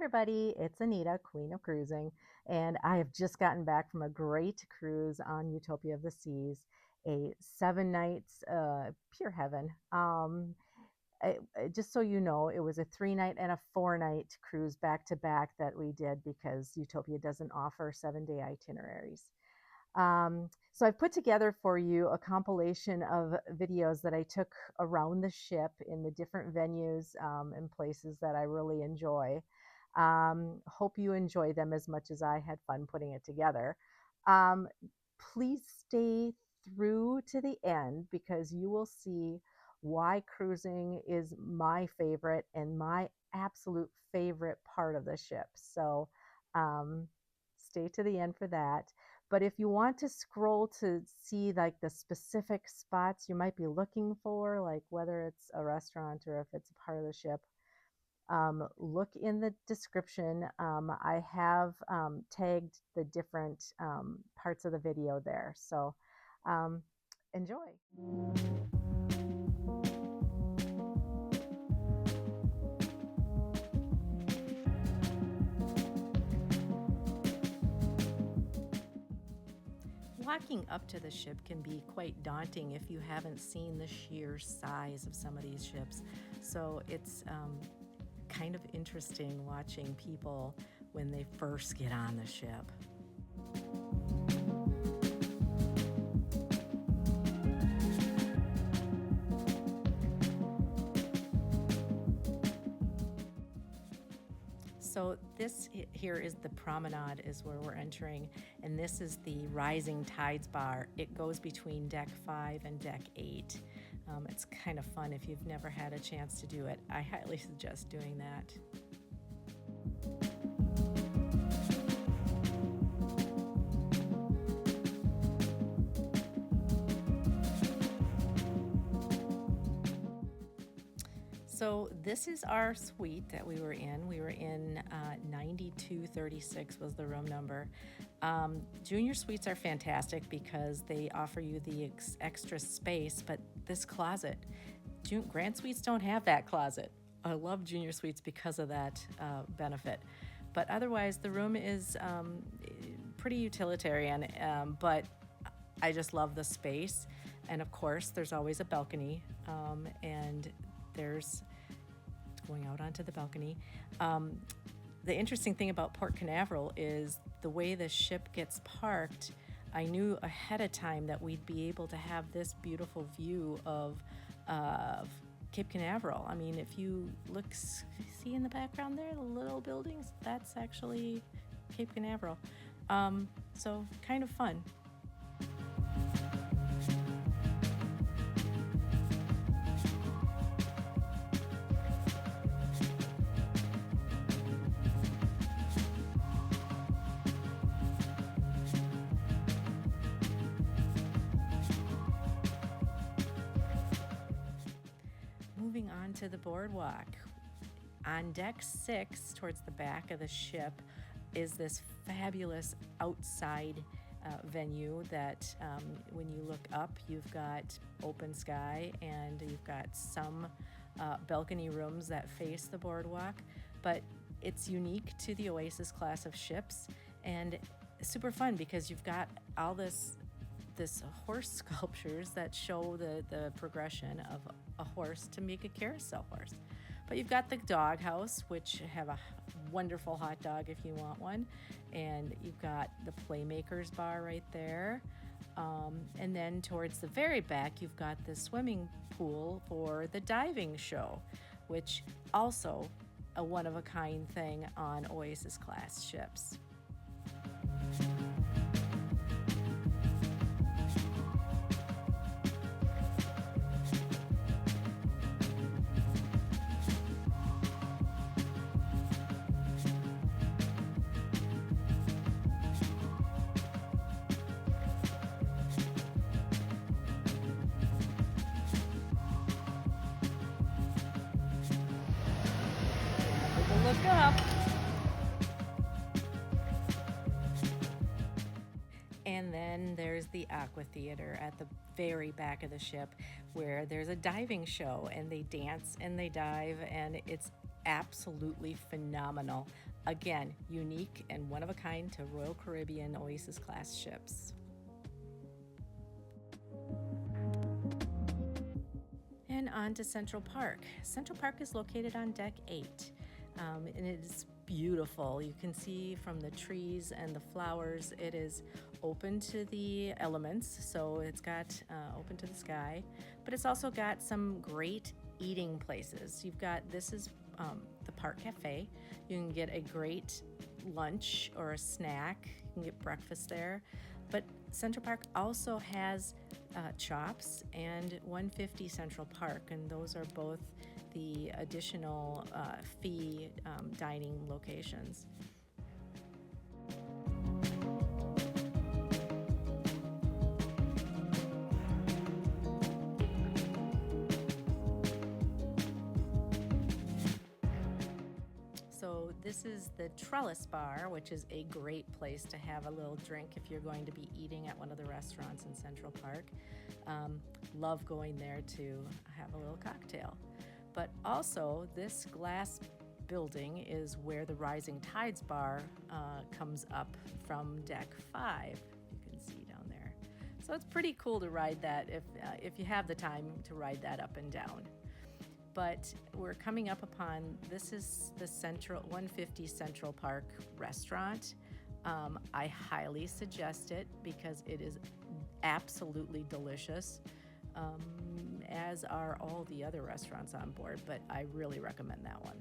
everybody, it's Anita, Queen of Cruising, and I have just gotten back from a great cruise on Utopia of the Seas, a 7 nights, pure heaven. Just so you know, it was a 3 night and a 4 night cruise back to back that we did because Utopia doesn't offer 7 day itineraries. So I've put together for you a compilation of videos that I took around the ship in the different venues and places that I really enjoy. Hope you enjoy them as much as I had fun putting it together. Um, Please stay through to the end because you will see why cruising is my favorite and my absolute favorite part of the ship. So um, stay to the end for that. But if you want to scroll to see like the specific spots you might be looking for, like whether it's a restaurant or if it's a part of the ship, look in the description. I have tagged the different parts of the video there. So um, enjoy. Walking up to the ship can be quite daunting if you haven't seen the sheer size of some of these ships. So it's kind of interesting watching people when they first get on the ship. So this here is the Promenade is where we're entering, and this is the Rising Tides bar. It goes between deck 5 and deck 8. It's kind of fun if you've never had a chance to do it. I highly suggest doing that. So this is our suite that we were in. We were in 9236 was the room number. Junior suites are fantastic because they offer you the extra space, but this closet, Grand suites don't have that closet. I love junior suites because of that benefit. But otherwise, the room is pretty utilitarian, but I just love the space. And of course, there's always a balcony, and there's going out onto the balcony. The interesting thing about Port Canaveral is the way the ship gets parked. I knew ahead of time that we'd be able to have this beautiful view of Cape Canaveral. I mean, if you look, see in the background there, the little buildings, that's actually Cape Canaveral. So kind of fun. Moving on to the boardwalk. On deck 6, towards the back of the ship, is this fabulous outside venue that when you look up, you've got open sky and you've got some balcony rooms that face the boardwalk. But it's unique to the Oasis class of ships and super fun because you've got all this horse sculptures that show the progression of a horse to make a carousel horse. But you've got the Doghouse, which have a wonderful hot dog if you want one. And you've got the Playmakers bar right there. And then towards the very back, you've got the swimming pool for the diving show, which also a one-of-a-kind thing on Oasis class ships. Look up. And then there's the Aqua Theater at the very back of the ship where there's a diving show and they dance and they dive and it's absolutely phenomenal. Again, unique and one of a kind to Royal Caribbean Oasis class ships. And on to Central Park. Central Park is located on deck 8, and it is beautiful. You can see from the trees and the flowers, it is open to the elements, so it's got open to the sky, but it's also got some great eating places. This is the Park Cafe. You can get a great lunch or a snack. You can get breakfast there, but Central Park also has Chops and 150 Central Park, and those are both the additional fee dining locations. So this is the Trellis Bar, which is a great place to have a little drink if you're going to be eating at one of the restaurants in Central Park. Love going there to have a little cocktail. But also, this glass building is where the Rising Tides Bar comes up from deck 5. You can see down there. So it's pretty cool to ride that if you have the time to ride that up and down. But we're coming up upon, this is the 150 Central Park restaurant. I highly suggest it because it is absolutely delicious, as are all the other restaurants on board, but I really recommend that one.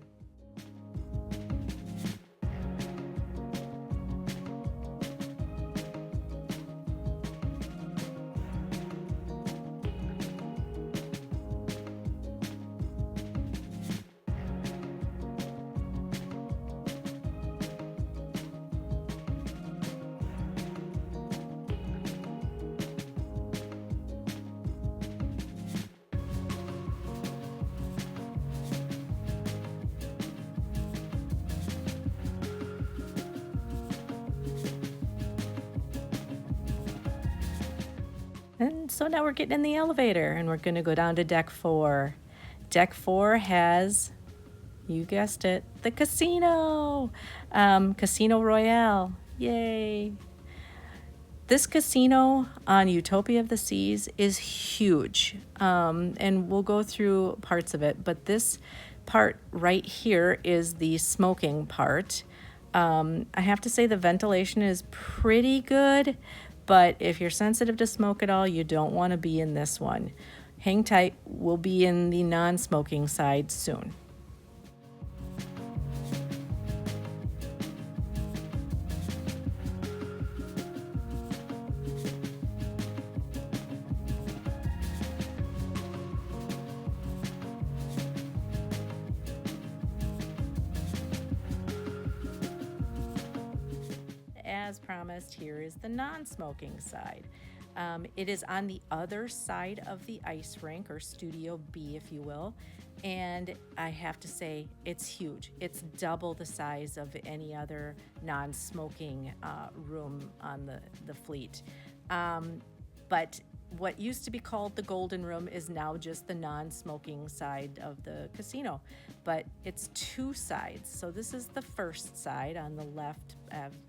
And so now we're getting in the elevator and we're going to go down to deck 4. Deck 4 has, you guessed it, the casino, Casino Royale. Yay. This casino on Utopia of the Seas is huge, and we'll go through parts of it, but this part right here is the smoking part. I have to say the ventilation is pretty good, but if you're sensitive to smoke at all, you don't want to be in this one. Hang tight, we'll be in the non-smoking side soon. As promised, here is the non-smoking side. It is on the other side of the ice rink, or Studio B, if you will, and I have to say it's huge. It's double the size of any other non-smoking room on the fleet. But what used to be called the Golden Room is now just the non-smoking side of the casino, but it's 2 sides. So this is the first side on the left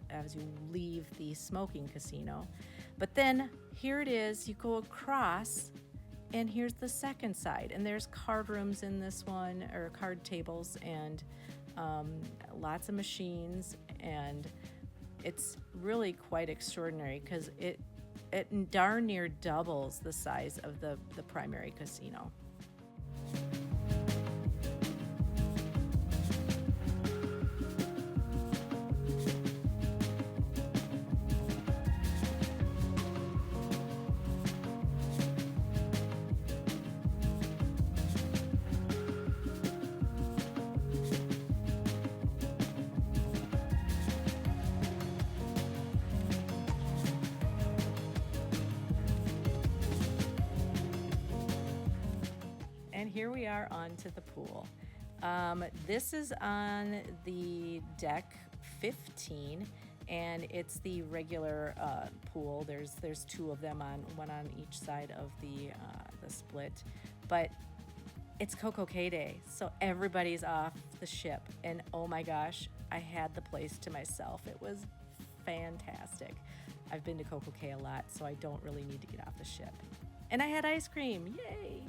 as you leave the smoking casino. But then here it is, you go across and here's the second side, and there's card rooms in this one, or card tables, and lots of machines, and it's really quite extraordinary because it darn near doubles the size of the primary casino. And here we are onto the pool. This is on the deck 15, and it's the regular pool. There's 2 of them, one on each side of the split. But it's Coco Cay Day, so everybody's off the ship. And oh my gosh, I had the place to myself. It was fantastic. I've been to Coco Cay a lot, so I don't really need to get off the ship. And I had ice cream, yay!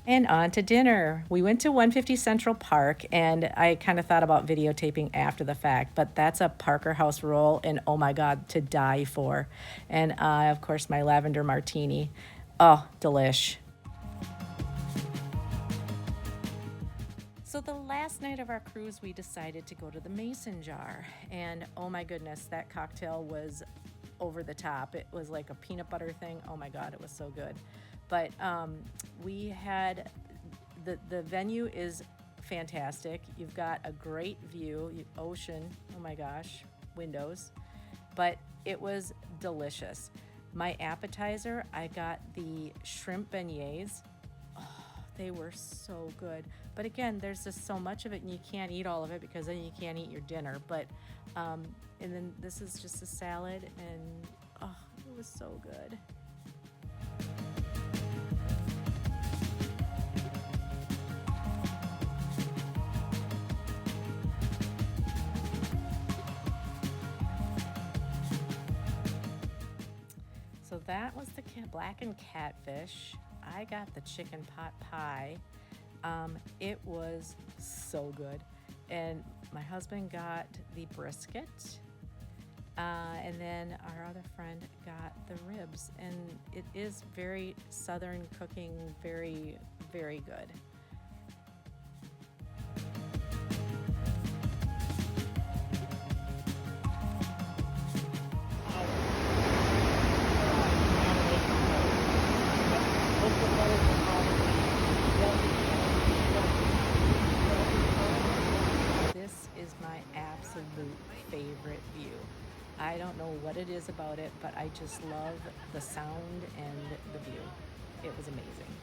And on to dinner. We went to 150 Central Park, and I kind of thought about videotaping after the fact, but that's a Parker House roll, and oh my God, to die for. And of course, my lavender martini. Oh, delish. So the last night of our cruise, we decided to go to the Mason Jar, and oh my goodness, that cocktail was over the top. It was like a peanut butter thing. Oh my God, it was so good. But we had the venue is fantastic. You've got a great view, ocean. Oh my gosh, windows. But it was delicious. My appetizer, I got the shrimp beignets. They were so good. But again, there's just so much of it, and you can't eat all of it because then you can't eat your dinner. But and then this is just a salad, and oh, it was so good. So that was the blackened catfish. I got the chicken pot pie. It was so good. And my husband got the brisket. And then our other friend got the ribs. And it is very southern cooking, very, very good. This is my absolute favorite view. I don't know what it is about it, but I just love the sound and the view. It was amazing.